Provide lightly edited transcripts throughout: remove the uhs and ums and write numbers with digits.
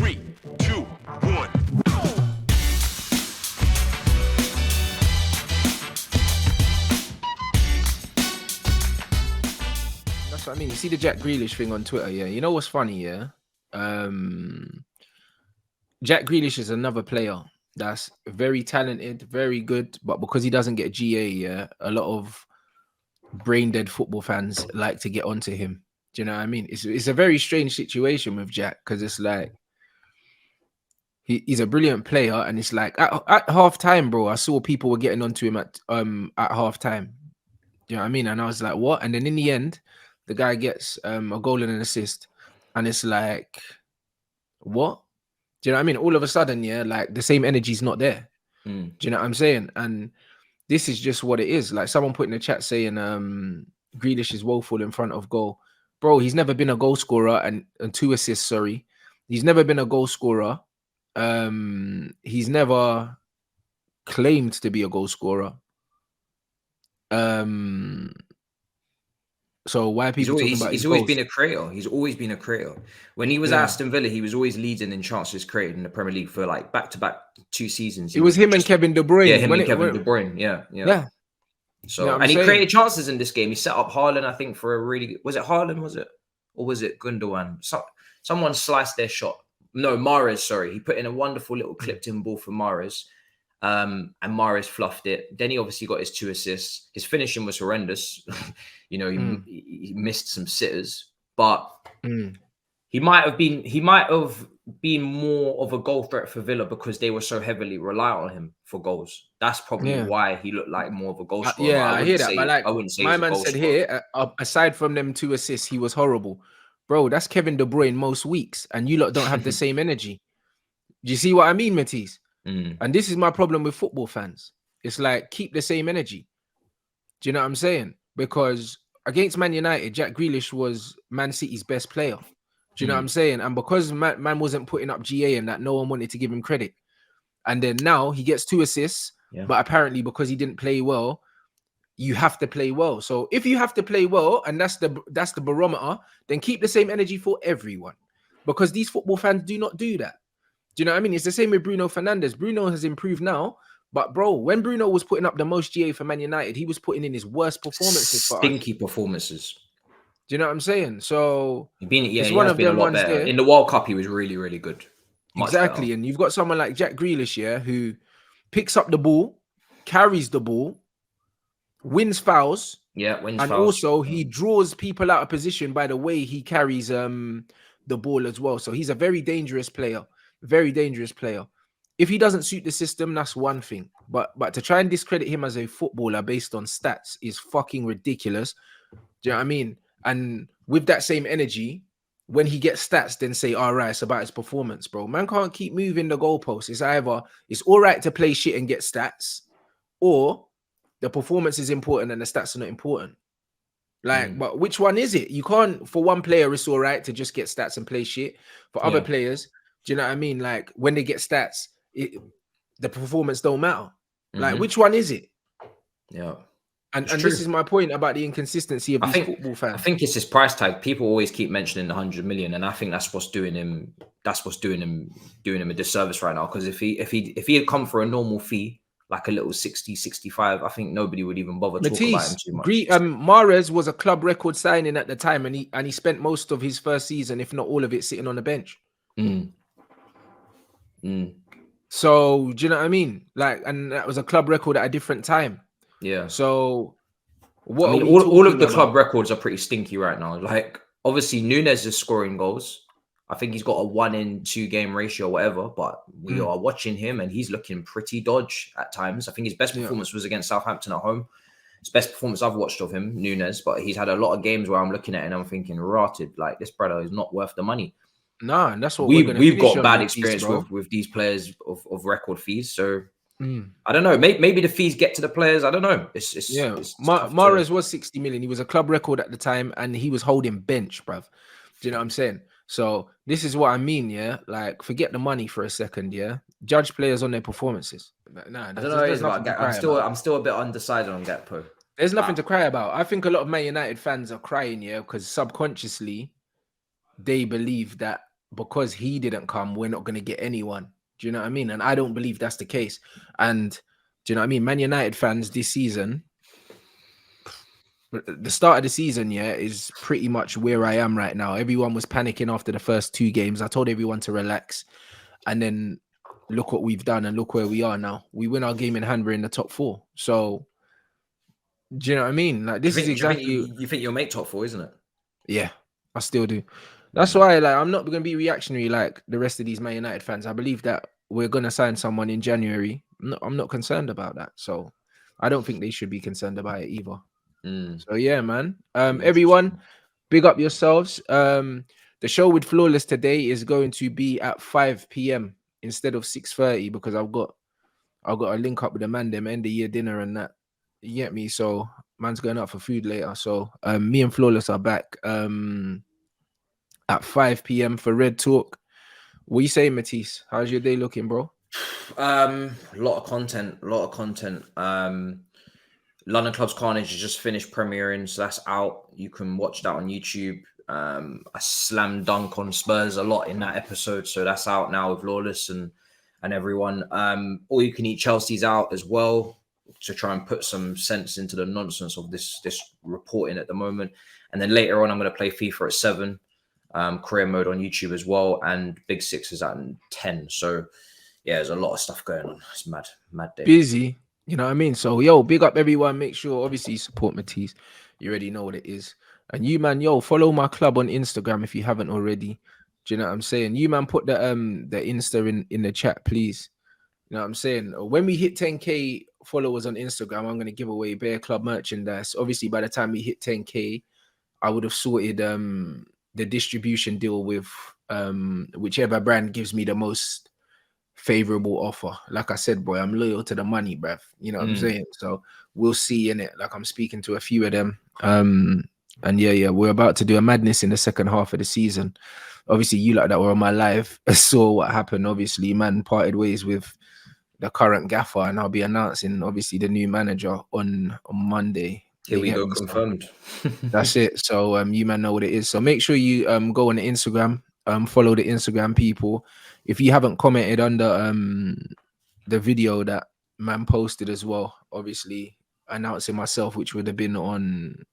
3, 2, 1. That's what I mean. You see the Jack Grealish thing on Twitter, yeah? You know what's funny, yeah? Jack Grealish is another player that's very talented, very good, but because he doesn't get GA, yeah, a lot of brain dead football fans like to get onto him. Do you know what I mean? It's a very strange situation with Jack because it's like he's a brilliant player, and it's like at half time, bro, I saw people were getting onto him at half time. Do you know what I mean? And I was like, what? And then in the end, the guy gets a goal and an assist, and it's like, what? Do you know what I mean? All of a sudden, yeah, like the same energy's not there. Do you know what I'm saying? And this is just what it is. Like someone put in the chat saying Grealish is woeful in front of goal. Bro, he's never been a goal scorer and 2 assists, sorry. He's never been a goal scorer. He's never claimed to be a goal scorer. So why are people talking about he's always been a creator. He's always been a creator. When he was at Aston Villa, he was always leading in chances created in the Premier League for like back-to-back 2 seasons. It was him and Kevin De Bruyne. Yeah, him and Kevin De Bruyne. Yeah. So, you know and he created chances in this game. He set up Haaland, I think, for a really... Was it Haaland, was it? Or was it Gundogan? Someone sliced their shot. No, Mahrez, sorry. He put in a wonderful little clipped-in ball for Mahrez. And Mahrez fluffed it. Then he obviously got his 2 assists. His finishing was horrendous. You know, he missed some sitters, but he might have been more of a goal threat for Villa because they were so heavily reliant on him for goals. That's probably why he looked like more of a goal scorer. Yeah, I hear that. But like, I wouldn't say my man said here, aside from them 2 assists, he was horrible. Bro, that's Kevin De Bruyne most weeks, and you lot don't have the same energy. Do you see what I mean, Matisse? And this is my problem with football fans. It's like, keep the same energy. Do you know what I'm saying? Because against Man United, Jack Grealish was Man City's best player. Do you know what I'm saying? And because man wasn't putting up GA and that, no one wanted to give him credit. And then now he gets 2 assists, but apparently because he didn't play well, you have to play well. So if you have to play well, and that's the barometer, then keep the same energy for everyone. Because these football fans do not do that. Do you know what I mean? It's the same with Bruno Fernandes. Bruno has improved now, but bro, when Bruno was putting up the most GA for Man United, he was putting in his worst performances for stinky performances. Do you know what I'm saying? So it's one of them ones there. In the World Cup, he was really, really good. Exactly. Better. And you've got someone like Jack Grealish here who picks up the ball, carries the ball, wins fouls. And also he draws people out of position by the way he carries the ball as well. So he's a very dangerous player. Very dangerous player. If he doesn't suit the system, that's one thing. But to try and discredit him as a footballer based on stats is fucking ridiculous. Do you know what I mean? And with that same energy, when he gets stats, then say, all right, it's about his performance, bro. Man can't keep moving the goalposts. It's either it's all right to play shit and get stats, or the performance is important and the stats are not important. Like, but which one is it? You can't, for one player, it's all right to just get stats and play shit. For other players, do you know what I mean? Like, when they get stats, the performance don't matter. Like, which one is it? Yeah. And this is my point about the inconsistency of these football fans. I think it's his price tag. People always keep mentioning the 100 million, and I think that's what's doing him a disservice right now. Because if he had come for a normal fee, like a little 60, 65, I think nobody would even bother talking about him too much. Mahrez was a club record signing at the time, and he spent most of his first season, if not all of it, sitting on the bench. So do you know what I mean? Like, and that was a club record at a different time. Yeah. So what? I mean, all of the club records are pretty stinky right now. Like, obviously, Nunes is scoring goals. I think he's got a 1-in-2 game ratio, or whatever. But we are watching him, and he's looking pretty dodge at times. I think his best performance was against Southampton at home. It's best performance I've watched of him, Nunes. But he's had a lot of games where I'm looking at it and I'm thinking, rotted. Like, this brother is not worth the money. No, and that's what we've got bad experience with these players of record fees. So I don't know. Maybe the fees get to the players. I don't know. It's Mahrez was 60 million. He was a club record at the time, and he was holding bench, bruv. Do you know what I'm saying? So this is what I mean, yeah. Like, forget the money for a second, yeah. Judge players on their performances. Nah, I don't know. I'm still a bit undecided on Gakpo. There's nothing to cry about. I think a lot of Man United fans are crying, yeah, because subconsciously they believe that because he didn't come, we're not going to get anyone. Do you know what I mean? And I don't believe that's the case. And do you know what I mean? Man United fans this season, the start of the season, yeah, is pretty much where I am right now. Everyone was panicking after the first 2 games. I told everyone to relax. And then look what we've done and look where we are now. We win our game in hand, we're in the top 4. So, do you know what I mean? Like, this is exactly... You think you'll make top 4, isn't it? Yeah, I still do. That's why, like, I'm not going to be reactionary like the rest of these Man United fans. I believe that we're going to sign someone in January. I'm not concerned about that. So I don't think they should be concerned about it either. So yeah, man. Everyone, big up yourselves. The show with Flawless today is going to be at 5 p.m. instead of 6:30 because I've got a link up with the man, them end of year dinner and that. You get me? So man's going out for food later. So me and Flawless are back at 5 p.m. for Red Talk. What you saying, Matisse? How's your day looking, bro? A lot of content. London Club's Carnage has just finished premiering, so that's out. You can watch that on YouTube. I slam dunk on Spurs a lot in that episode, so that's out now with Lawless and everyone. All You Can Eat Chelsea's out as well to try and put some sense into the nonsense of this reporting at the moment. And then later on, I'm going to play FIFA at 7, career mode on YouTube as well, and Big Six is at 10. So yeah, there's a lot of stuff going on. It's mad day. Busy. You know what I mean? So, yo, big up everyone. Make sure, obviously, support Matisse. You already know what it is. And you, man, yo, follow my club on Instagram if you haven't already. Do you know what I'm saying? You, man, put the Insta in the chat, please. You know what I'm saying? When we hit 10K followers on Instagram, I'm going to give away Bear Club merchandise. Obviously, by the time we hit 10K, I would have sorted the distribution deal with whichever brand gives me the most favorable offer. Like I said, boy, I'm loyal to the money, bruv. You know what I'm saying? So we'll see in it. Like, I'm speaking to a few of them. And yeah, we're about to do a madness in the second half of the season. Obviously, you like that were on my live saw what happened. Obviously, man parted ways with the current gaffer, and I'll be announcing obviously the new manager on Monday. Here we go, confirmed. That's it. So you man know what it is. So make sure you go on the Instagram, follow the Instagram people. If you haven't commented under the video that man posted as well, obviously announcing myself, which would have been on,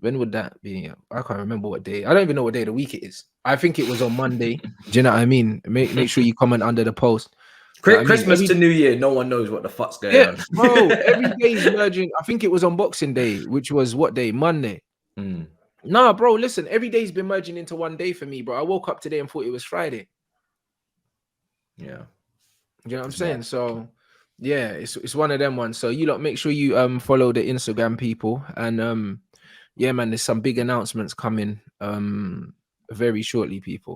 when would that be? I can't remember what day. I don't even know what day of the week it is. I think it was on Monday. Do you know what I mean? Make sure you comment under the post. Christmas to New Year, no one knows what the fuck's going on. Bro, every day is merging. I think it was on Boxing Day, which was what day? Monday. Nah, bro, listen, every day's been merging into one day for me, bro. I woke up today and thought it was Friday. Yeah. You know what I'm saying? So yeah, it's one of them ones. So you lot make sure you follow the Instagram people, and yeah, man, there's some big announcements coming very shortly, people.